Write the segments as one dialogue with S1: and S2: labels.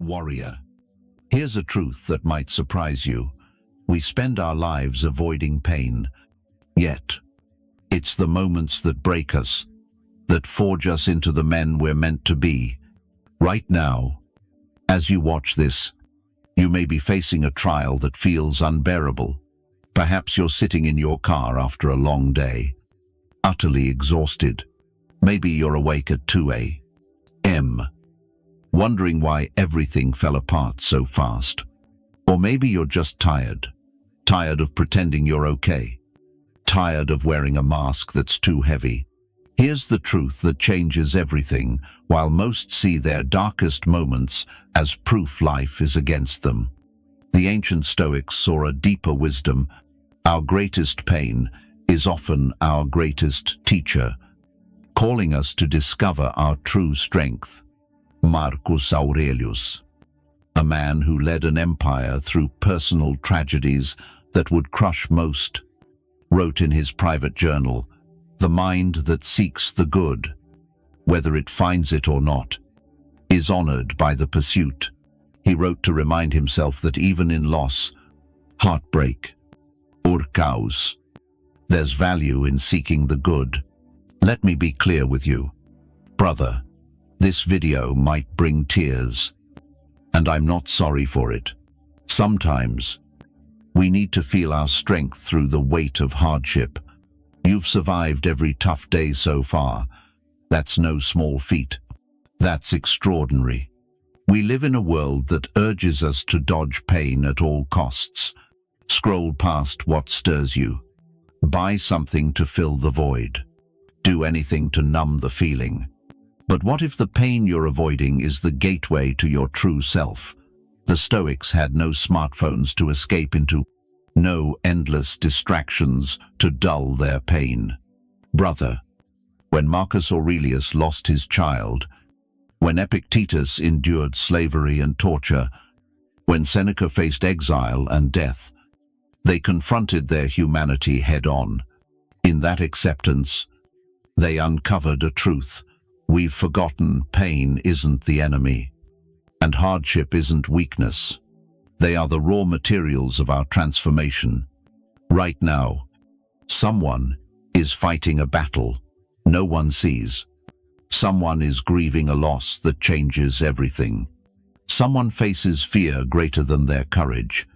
S1: Warrior. Here's a truth that might surprise you. We spend our lives avoiding pain. Yet, it's the moments that break us, that forge us into the men we're meant to be. Right now, as you watch this, you may be facing a trial that feels unbearable. Perhaps you're sitting in your car after a long day, utterly exhausted. Maybe you're awake at 2 a.m., wondering why everything fell apart so fast. Or maybe you're just tired of pretending you're okay, tired of wearing a mask that's too heavy. Here's the truth that changes everything. While most see their darkest moments as proof life is against them, the ancient Stoics saw a deeper wisdom. Our greatest pain is often our greatest teacher, calling us to discover our true strength. Marcus Aurelius, a man who led an empire through personal tragedies that would crush most, wrote in his private journal, "The mind that seeks the good, whether it finds it or not, is honored by the pursuit." He wrote to remind himself that even in loss, heartbreak, or chaos, there's value in seeking the good. Let me be clear with you, brother. This video might bring tears, and I'm not sorry for it. Sometimes, we need to feel our strength through the weight of hardship. You've survived every tough day so far. That's no small feat. That's extraordinary. We live in a world that urges us to dodge pain at all costs. Scroll past what stirs you. Buy something to fill the void. Do anything to numb the feeling. But what if the pain you're avoiding is the gateway to your true self? The Stoics had no smartphones to escape into, no endless distractions to dull their pain. Brother, when Marcus Aurelius lost his child, when Epictetus endured slavery and torture, when Seneca faced exile and death, they confronted their humanity head-on. In that acceptance, they uncovered a truth. We've forgotten pain isn't the enemy, and hardship isn't weakness. They are the raw materials of our transformation. Right now, someone is fighting a battle no one sees. Someone is grieving a loss that changes everything. Someone faces fear greater than their courage,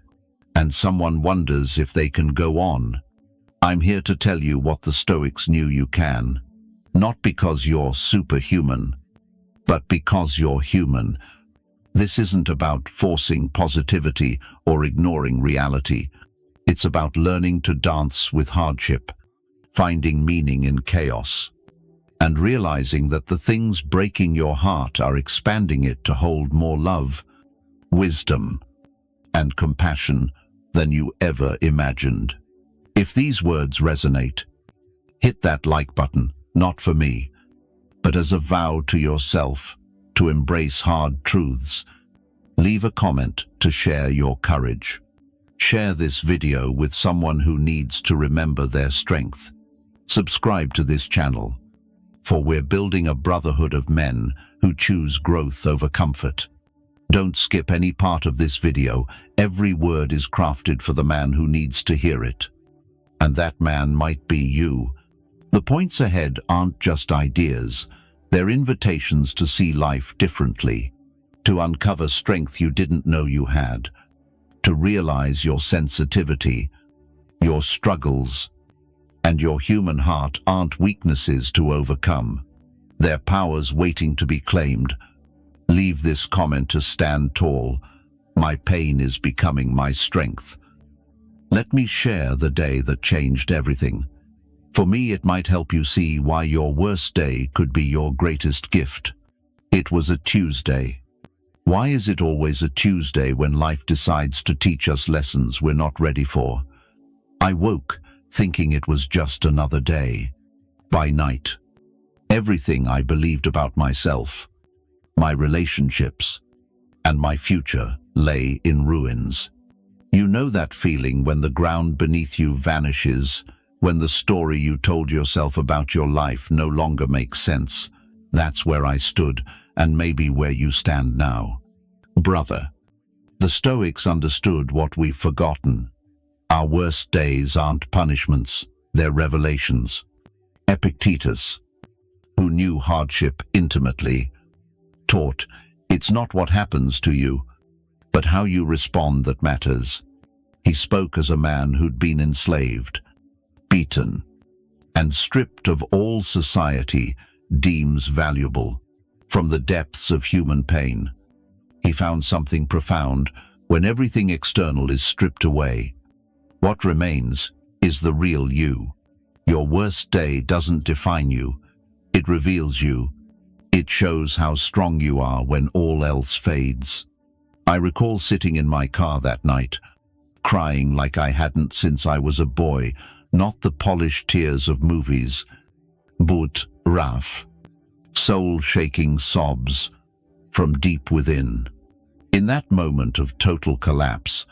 S1: and someone wonders if they can go on. I'm here to tell you what the Stoics knew you can. Not because you're superhuman, but because you're human. This isn't about forcing positivity or ignoring reality. It's about learning to dance with hardship, finding meaning in chaos, and realizing that the things breaking your heart are expanding it to hold more love, wisdom, and compassion than you ever imagined. If these words resonate, hit that like button. Not for me, but as a vow to yourself to embrace hard truths. Leave a comment to share your courage. Share this video with someone who needs to remember their strength. Subscribe to this channel, for we're building a brotherhood of men who choose growth over comfort. Don't skip any part of this video. Every word is crafted for the man who needs to hear it. And that man might be you. The points ahead aren't just ideas, they're invitations to see life differently, to uncover strength you didn't know you had, to realize your sensitivity, your struggles, and your human heart aren't weaknesses to overcome. They're powers waiting to be claimed. Leave this comment to stand tall. My pain is becoming my strength. Let me share the day that changed everything. For me, it might help you see why your worst day could be your greatest gift. It was a Tuesday. Why is it always a Tuesday when life decides to teach us lessons we're not ready for? I woke thinking it was just another day. By night, everything I believed about myself, my relationships, and my future lay in ruins. You know that feeling when the ground beneath you vanishes, when the story you told yourself about your life no longer makes sense. That's where I stood, and maybe where you stand now. Brother, the Stoics understood what we've forgotten. Our worst days aren't punishments, they're revelations. Epictetus, who knew hardship intimately, taught, it's not what happens to you, but how you respond that matters. He spoke as a man who'd been enslaved, beaten, and stripped of all society deems valuable. From the depths of human pain, he found something profound. When everything external is stripped away, what remains is the real you. Your worst day doesn't define you, it reveals you. It shows how strong you are when all else fades. I recall sitting in my car that night, crying like I hadn't since I was a boy, not the polished tears of movies, but rough, soul-shaking sobs from deep within. In that moment of total collapse,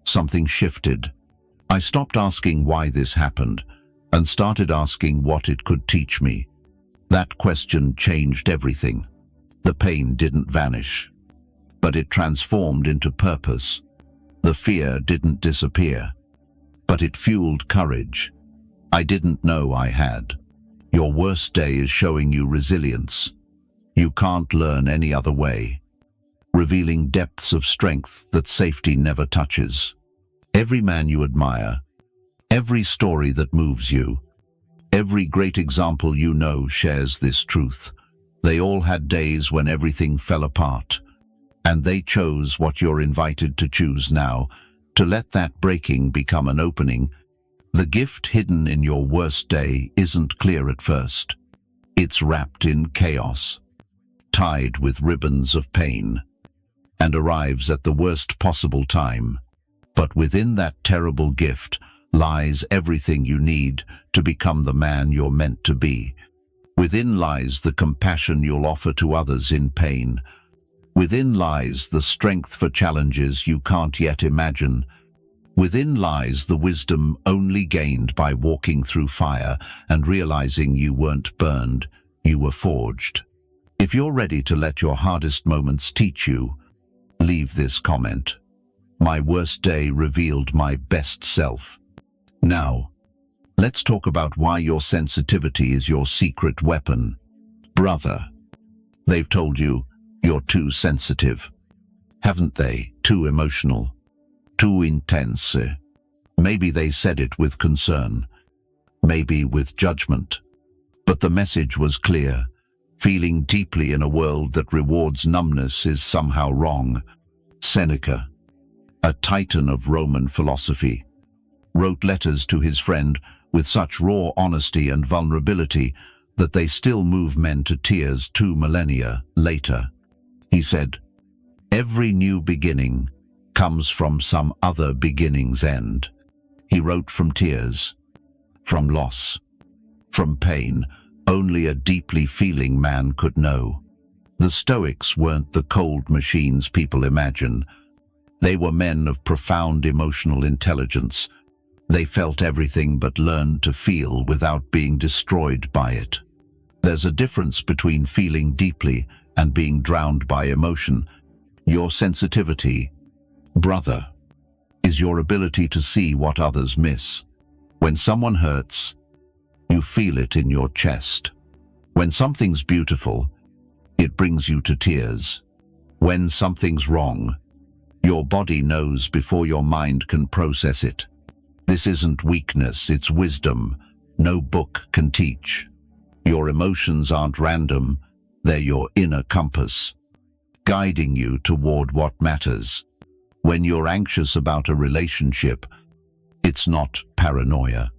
S1: something shifted. I stopped asking why this happened and started asking what it could teach me. That question changed everything. The pain didn't vanish, but it transformed into purpose. The fear didn't disappear, but it fueled courage I didn't know I had. Your worst day is showing you resilience. You can't learn any other way, revealing depths of strength that safety never touches. Every man you admire, every story that moves you, every great example you know shares this truth. They all had days when everything fell apart, and they chose what you're invited to choose now, to let that breaking become an opening. The gift hidden in your worst day isn't clear at first. It's wrapped in chaos, tied with ribbons of pain, and arrives at the worst possible time. But within that terrible gift lies everything you need to become the man you're meant to be. Within lies the compassion you'll offer to others in pain. Within lies the strength for challenges you can't yet imagine. Within lies the wisdom only gained by walking through fire and realizing you weren't burned, you were forged. If you're ready to let your hardest moments teach you, leave this comment. My worst day revealed my best self. Now, let's talk about why your sensitivity is your secret weapon. Brother, they've told you you're too sensitive, haven't they? Too emotional, too intense. Maybe they said it with concern, maybe with judgment, but the message was clear. Feeling deeply in a world that rewards numbness is somehow wrong. Seneca, a titan of Roman philosophy, wrote letters to his friend with such raw honesty and vulnerability that they still move men to tears 2 millennia later. He said, "Every new beginning comes from some other beginning's end." He wrote from tears, from loss, from pain only a deeply feeling man could know. The Stoics weren't the cold machines people imagine. They were men of profound emotional intelligence. They felt everything but learned to feel without being destroyed by it. There's a difference between feeling deeply and being drowned by emotion. Your sensitivity, brother, is your ability to see what others miss. When someone hurts, you feel it in your chest. When something's beautiful, it brings you to tears. When something's wrong, your body knows before your mind can process it. This isn't weakness, it's wisdom no book can teach. Your emotions aren't random, they're your inner compass, guiding you toward what matters. When you're anxious about a relationship, it's not paranoia.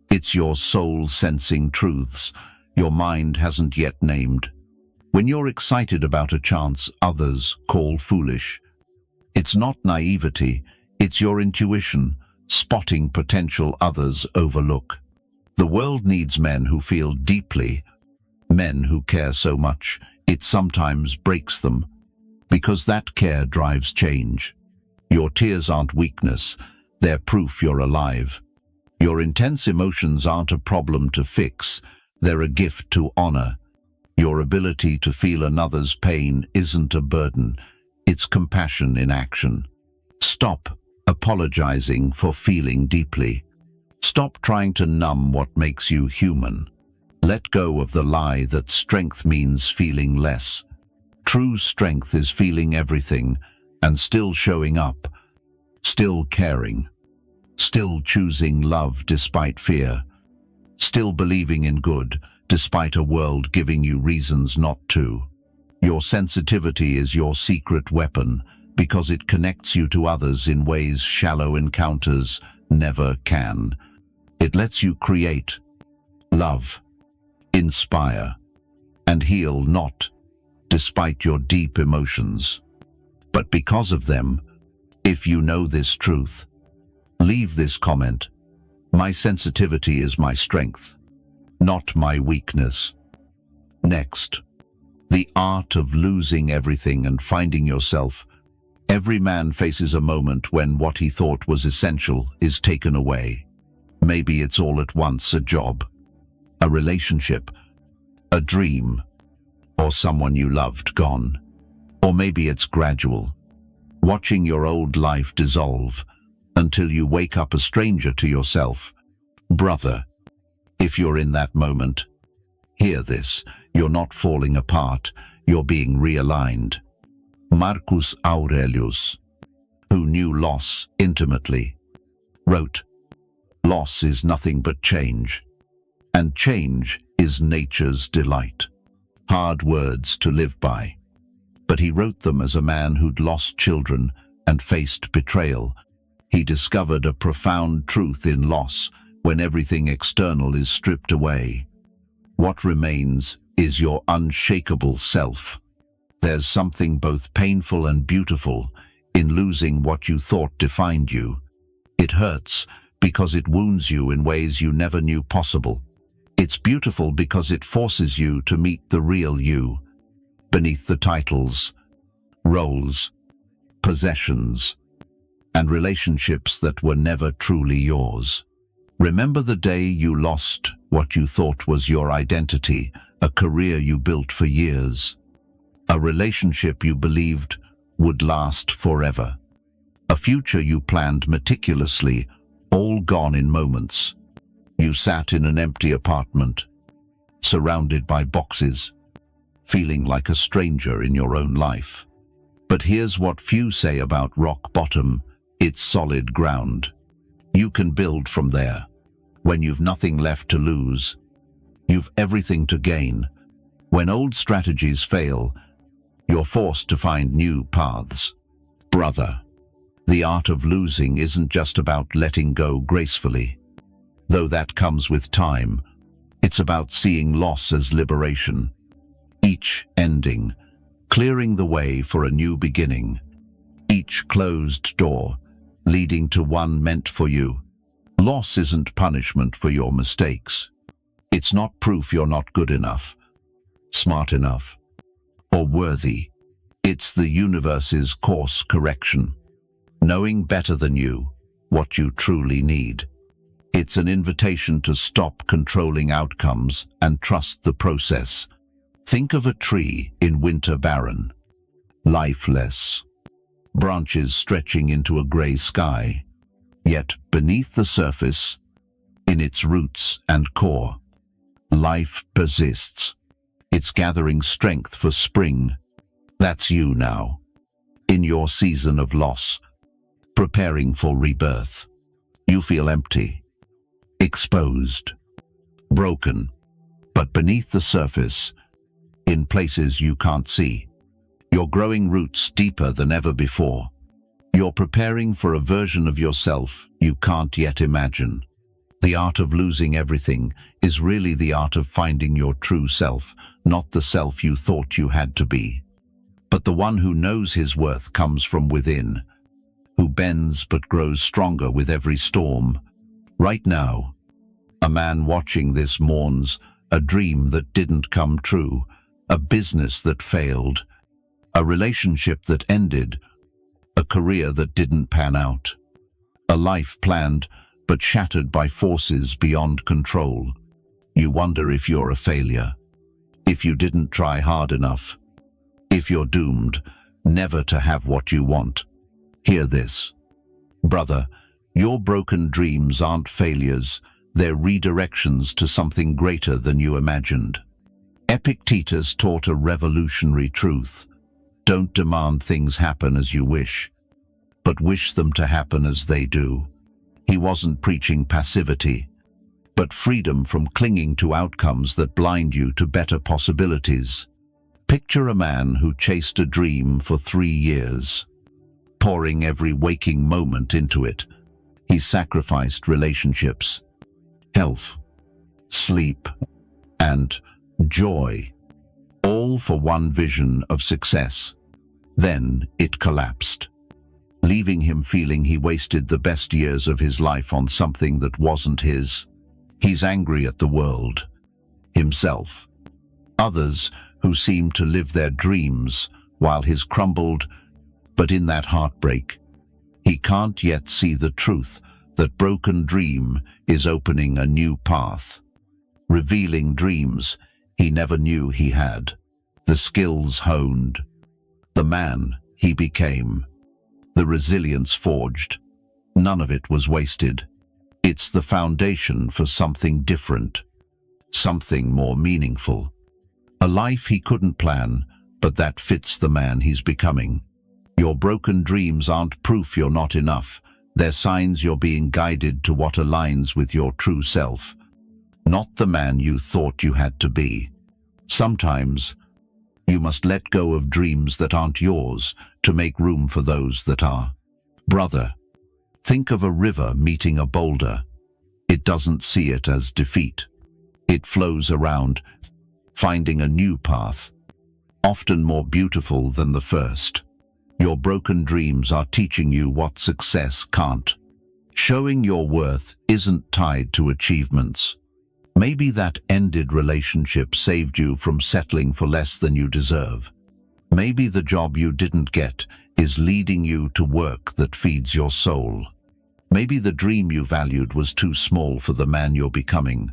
S1: It's your soul sensing truths your mind hasn't yet named. When you're excited about a chance others call foolish, it's not naivety, it's your intuition, spotting potential others overlook. The world needs men who feel deeply, men who care so much it sometimes breaks them, because that care drives change. Your tears aren't weakness, they're proof you're alive. Your intense emotions aren't a problem to fix, they're a gift to honor. Your ability to feel another's pain isn't a burden, It's compassion in action. Stop apologizing for feeling deeply. Stop trying to numb what makes you human. Let go of the lie that strength means feeling less. True strength is feeling everything and still showing up, still caring, still choosing love despite fear, still believing in good despite a world giving you reasons not to. Your sensitivity is your secret weapon because it connects you to others in ways shallow encounters never can. It lets you create, love, inspire, and heal not despite your deep emotions, but because of them. If you know this truth, leave this comment: my sensitivity is my strength, not my weakness. Next, the art of losing everything and finding yourself. Every man faces a moment when what he thought was essential is taken away. Maybe it's all at once: a job, a relationship, a dream, or someone you loved gone. Or maybe it's gradual, watching your old life dissolve until you wake up a stranger to yourself. Brother, if you're in that moment, hear this: you're not falling apart, you're being realigned. Marcus Aurelius, who knew loss intimately, wrote, "Loss is nothing but change, and change is nature's delight." Hard words to live by. But he wrote them as a man who'd lost children and faced betrayal. He discovered a profound truth in loss: when everything external is stripped away, what remains is your unshakable self. There's something both painful and beautiful in losing what you thought defined you. It hurts because it wounds you in ways you never knew possible. It's beautiful because it forces you to meet the real you, beneath the titles, roles, possessions, and relationships that were never truly yours. Remember the day you lost what you thought was your identity, a career you built for years, a relationship you believed would last forever, a future you planned meticulously, all gone in moments. You sat in an empty apartment, surrounded by boxes, feeling like a stranger in your own life. But here's what few say about rock bottom: it's solid ground. You can build from there. When you've nothing left to lose, you've everything to gain. When old strategies fail, you're forced to find new paths. Brother, the art of losing isn't just about letting go gracefully. Though that comes with time, it's about seeing loss as liberation. Each ending, clearing the way for a new beginning. Each closed door, leading to one meant for you. Loss isn't punishment for your mistakes. It's not proof you're not good enough, smart enough, or worthy. It's the universe's course correction, knowing better than you what you truly need. It's an invitation to stop controlling outcomes and trust the process. Think of a tree in winter barren, lifeless, branches stretching into a gray sky. Yet beneath the surface, in its roots and core, life persists. It's gathering strength for spring. That's you now, in your season of loss, preparing for rebirth. You feel empty, exposed, broken, but beneath the surface, in places you can't see, you're growing roots deeper than ever before. You're preparing for a version of yourself you can't yet imagine. The art of losing everything is really the art of finding your true self, not the self you thought you had to be, but the one who knows his worth comes from within, who bends but grows stronger with every storm. Right now, a man watching this mourns a dream that didn't come true, a business that failed, a relationship that ended, a career that didn't pan out, a life planned but shattered by forces beyond control. You wonder if you're a failure, if you didn't try hard enough, if you're doomed. never to have what you want. Hear this. Brother, your broken dreams aren't failures, they're redirections to something greater than you imagined. Epictetus taught a revolutionary truth. Don't demand things happen as you wish, but wish them to happen as they do. He wasn't preaching passivity, but freedom from clinging to outcomes that blind you to better possibilities. Picture a man who chased a dream for 3 years, pouring every waking moment into it. He sacrificed relationships, health, sleep, and joy, all for one vision of success. Then it collapsed, leaving him feeling he wasted the best years of his life on something that wasn't his. He's angry at the world, himself, others who seemed to live their dreams while his crumbled. But in that heartbreak, he can't yet see the truth that broken dream is opening a new path, revealing dreams he never knew he had, the skills honed, the man he became, the resilience forged. None of it was wasted. It's the foundation for something different, something more meaningful. A life he couldn't plan, but that fits the man he's becoming. Your broken dreams aren't proof you're not enough. They're signs you're being guided to what aligns with your true self, not the man you thought you had to be. Sometimes, you must let go of dreams that aren't yours to make room for those that are. Brother, think of a river meeting a boulder. It doesn't see it as defeat. It flows around, finding a new path, often more beautiful than the first. Your broken dreams are teaching you what success can't. Showing your worth isn't tied to achievements. Maybe that ended relationship saved you from settling for less than you deserve. Maybe the job you didn't get is leading you to work that feeds your soul. Maybe the dream you valued was too small for the man you're becoming.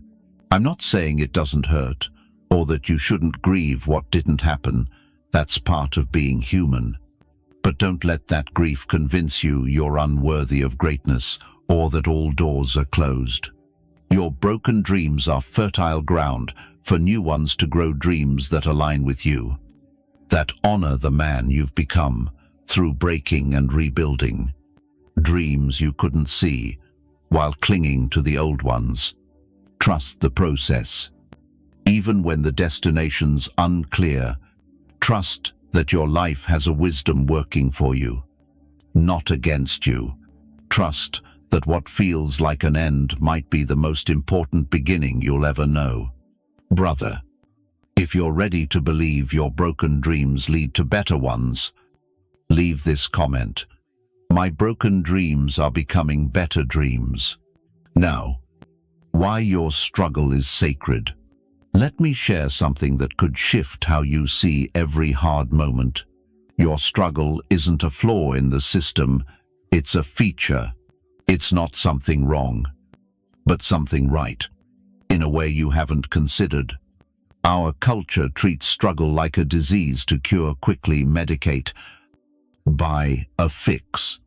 S1: I'm not saying it doesn't hurt, or that you shouldn't grieve what didn't happen. That's part of being human. But don't let that grief convince you you're unworthy of greatness or that all doors are closed. Your broken dreams are fertile ground for new ones to grow, dreams that align with you, that honor the man you've become through breaking and rebuilding. Dreams you couldn't see while clinging to the old ones. Trust the process. Even when the destination's unclear, trust that your life has a wisdom working for you, not against you. Trust that what feels like an end might be the most important beginning you'll ever know. Brother, if you're ready to believe your broken dreams lead to better ones, leave this comment. My broken dreams are becoming better dreams. Now, why your struggle is sacred. Let me share something that could shift how you see every hard moment. Your struggle isn't a flaw in the system, it's a feature. It's not something wrong, but something right, in a way you haven't considered. Our culture treats struggle like a disease to cure quickly, medicate, buy a fix,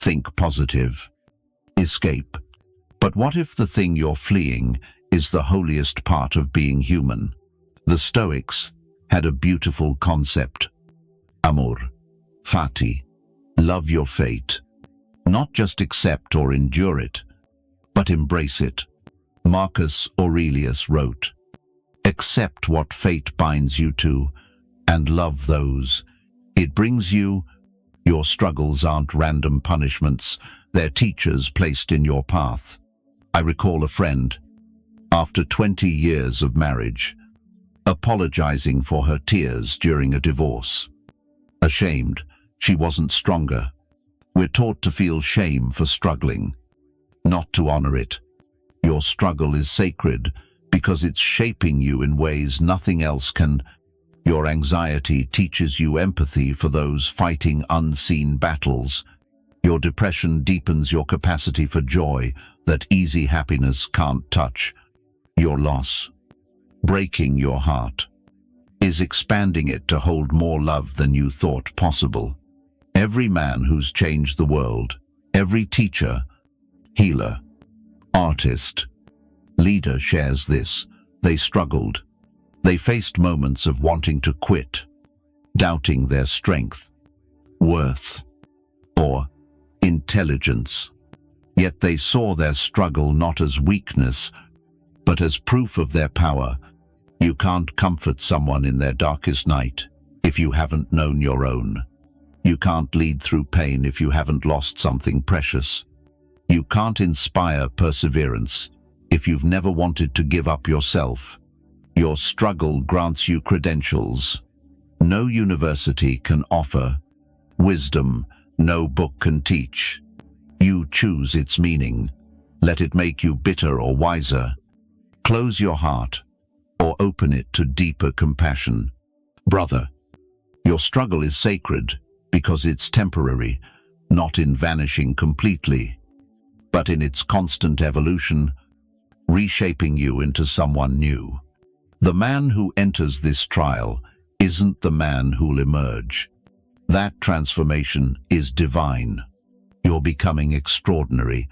S1: think positive, escape. But what if the thing you're fleeing is the holiest part of being human? The Stoics had a beautiful concept. Amor fati, love your fate. Not just accept or endure it, but embrace it. Marcus Aurelius wrote, accept what fate binds you to, and love those it brings you. Your struggles aren't random punishments, they're teachers placed in your path. I recall a friend, after 20 years of marriage, apologizing for her tears during a divorce. Ashamed, she wasn't stronger. We're taught to feel shame for struggling, not to honor it. Your struggle is sacred because it's shaping you in ways nothing else can. Your anxiety teaches you empathy for those fighting unseen battles. Your depression deepens your capacity for joy that easy happiness can't touch. Your loss, breaking your heart, is expanding it to hold more love than you thought possible. Every man who's changed the world, every teacher, healer, artist, leader shares this. They struggled. They faced moments of wanting to quit, doubting their strength, worth, or intelligence. Yet they saw their struggle not as weakness, but as proof of their power. You can't comfort someone in their darkest night if you haven't known your own. You can't lead through pain if you haven't lost something precious. You can't inspire perseverance if you've never wanted to give up yourself. Your struggle grants you credentials no university can offer, wisdom no book can teach. You choose its meaning. Let it make you bitter or wiser. Close your heart or open it to deeper compassion. Brother, your struggle is sacred because it's temporary, not in vanishing completely, but in its constant evolution, reshaping you into someone new. The man who enters this trial isn't the man who'll emerge. That transformation is divine. You're becoming extraordinary,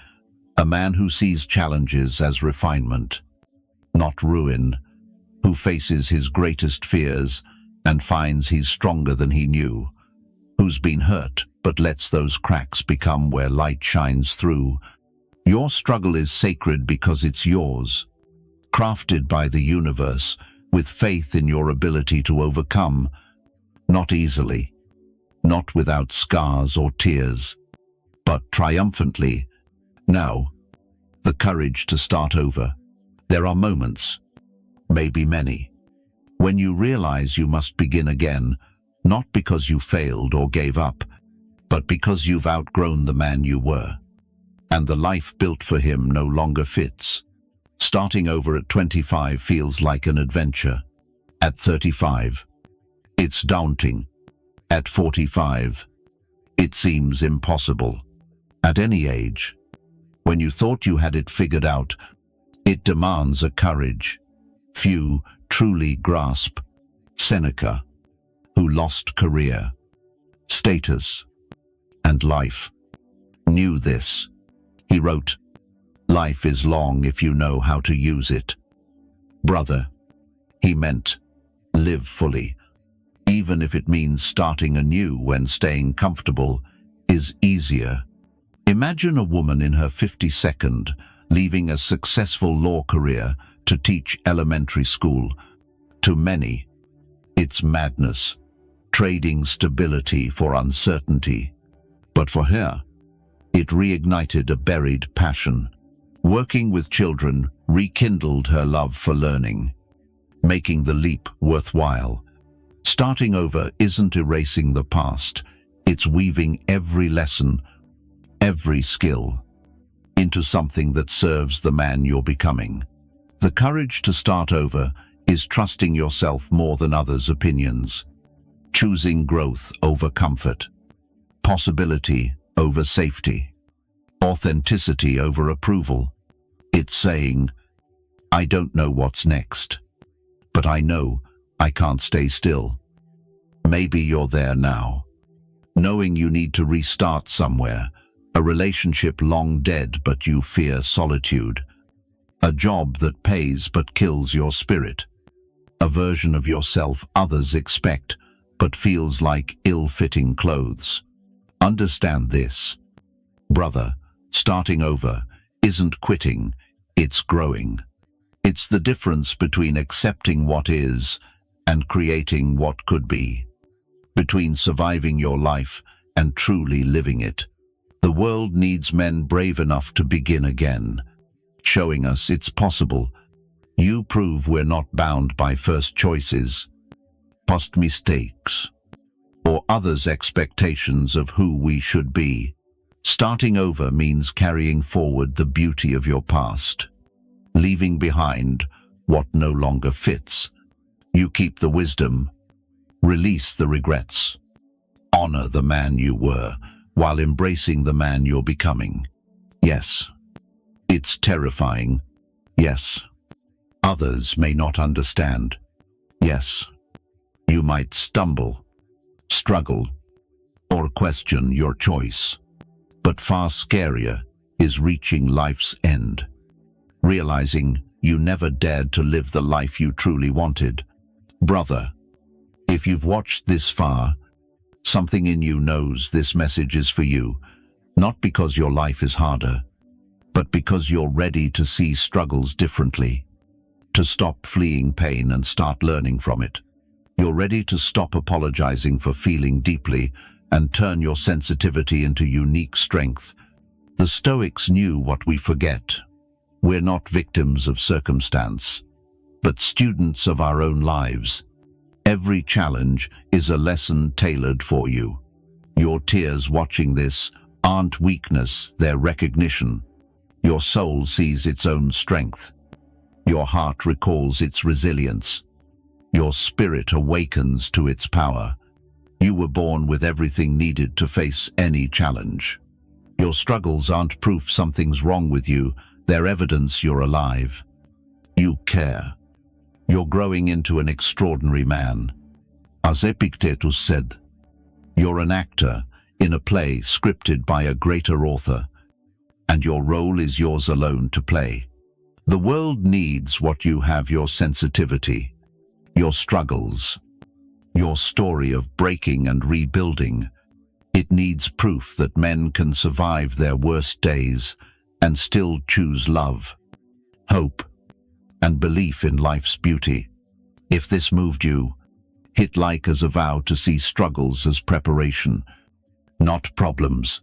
S1: a man who sees challenges as refinement, not ruin, who faces his greatest fears and finds he's stronger than he knew, who's been hurt but lets those cracks become where light shines through. Your struggle is sacred because it's yours, crafted by the universe with faith in your ability to overcome, not easily, not without scars or tears, but triumphantly. Now, the courage to start over. There are moments, maybe many, when you realize you must begin again, not because you failed or gave up, but because you've outgrown the man you were, and the life built for him no longer fits. Starting over at 25 feels like an adventure. At 35, it's daunting. At 45, it seems impossible. At any age, when you thought you had it figured out, it demands a courage few truly grasp. Seneca, who lost career, status, and life, knew this. He wrote, "Life is long if you know how to use it." Brother, he meant, live fully, even if it means starting anew when staying comfortable is easier. Imagine a woman in her 52nd leaving a successful law career to teach elementary school. To many, it's madness, trading stability for uncertainty. But for her, it reignited a buried passion. Working with children rekindled her love for learning, making the leap worthwhile. Starting over isn't erasing the past, it's weaving every lesson, every skill, into something that serves the man you're becoming. The courage to start over is trusting yourself more than others' opinions, choosing growth over comfort, possibility over safety, authenticity over approval. It's saying, I don't know what's next, but I know I can't stay still. Maybe you're there now, knowing you need to restart somewhere, a relationship long dead but you fear solitude, a job that pays but kills your spirit, a version of yourself others expect but feels like ill-fitting clothes. Understand this, brother, starting over isn't quitting, it's growing. It's the difference between accepting what is and creating what could be, between surviving your life and truly living it. The world needs men brave enough to begin again, showing us it's possible. You prove we're not bound by first choices, past mistakes, or others' expectations of who we should be. Starting over means carrying forward the beauty of your past, leaving behind what no longer fits. You keep the wisdom, release the regrets, honor the man you were while embracing the man you're becoming. Yes, it's terrifying. Yes, others may not understand. Yes, You might stumble, struggle, or question your choice. But far scarier is reaching life's end, realizing you never dared to live the life you truly wanted. Brother, if you've watched this far, something in you knows this message is for you, not because your life is harder, but because you're ready to see struggles differently, to stop fleeing pain and start learning from it. You're ready to stop apologizing for feeling deeply and turn your sensitivity into unique strength. The Stoics knew what we forget. We're not victims of circumstance, but students of our own lives. Every challenge is a lesson tailored for you. Your tears watching this aren't weakness, they're recognition. Your soul sees its own strength. Your heart recalls its resilience. Your spirit awakens to its power. You were born with everything needed to face any challenge. Your struggles aren't proof something's wrong with you, they're evidence you're alive. You care. You're growing into an extraordinary man. As Epictetus said, you're an actor in a play scripted by a greater author, and your role is yours alone to play. The world needs what you have: your sensitivity, your struggles, your story of breaking and rebuilding. It needs proof that men can survive their worst days and still choose love, hope, and belief in life's beauty. If this moved you, hit like as a vow to see struggles as preparation, not problems.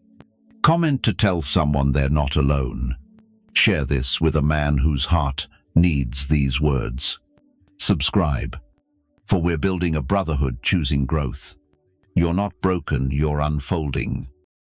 S1: Comment to tell someone they're not alone. Share this with a man whose heart needs these words. Subscribe, for we're building a brotherhood choosing growth. You're not broken, you're unfolding.